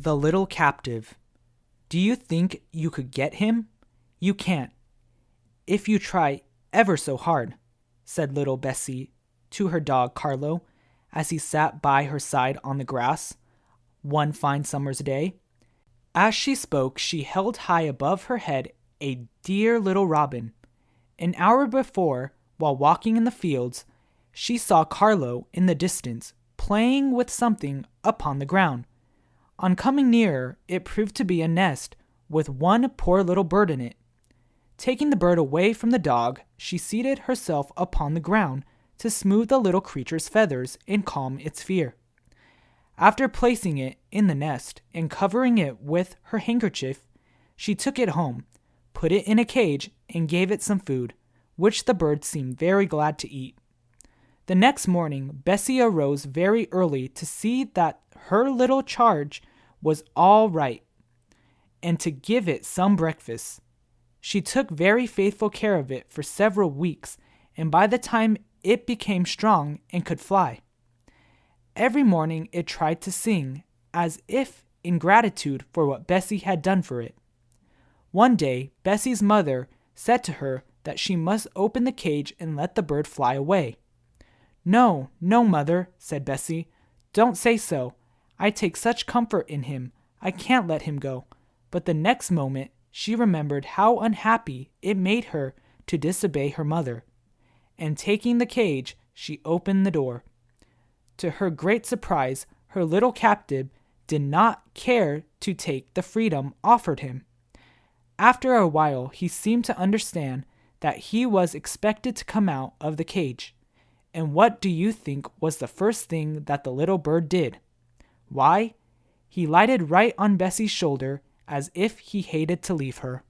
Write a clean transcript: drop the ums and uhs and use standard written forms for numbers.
The little captive. Do you think you could get him? You can't, if you try ever so hard, said little Bessie to her dog Carlo as he sat by her side on the grass one fine summer's day. As she spoke, she held high above her head a dear little robin. An hour before, while walking in the fields, she saw Carlo in the distance playing with something upon the ground. On coming nearer, it proved to be a nest with one poor little bird in it. Taking the bird away from the dog, she seated herself upon the ground to smooth the little creature's feathers and calm its fear. After placing it in the nest and covering it with her handkerchief, she took it home, put it in a cage, and gave it some food, which the bird seemed very glad to eat. The next morning, Bessie arose very early to see that her little charge was all right, and to give it some breakfast. She took very faithful care of it for several weeks, and by the time it became strong and could fly, every morning it tried to sing, as if in gratitude for what Bessie had done for it. One day, Bessie's mother said to her that she must open the cage and let the bird fly away. "No, no, mother," said Bessie. "Don't say so. I take such comfort in him, I can't let him go." But the next moment she remembered how unhappy it made her to disobey her mother, and taking the cage, she opened the door. To her great surprise, her little captive did not care to take the freedom offered him. After a while, he seemed to understand that he was expected to come out of the cage. And what do you think was the first thing that the little bird did? Why, he lighted right on Bessie's shoulder as if he hated to leave her.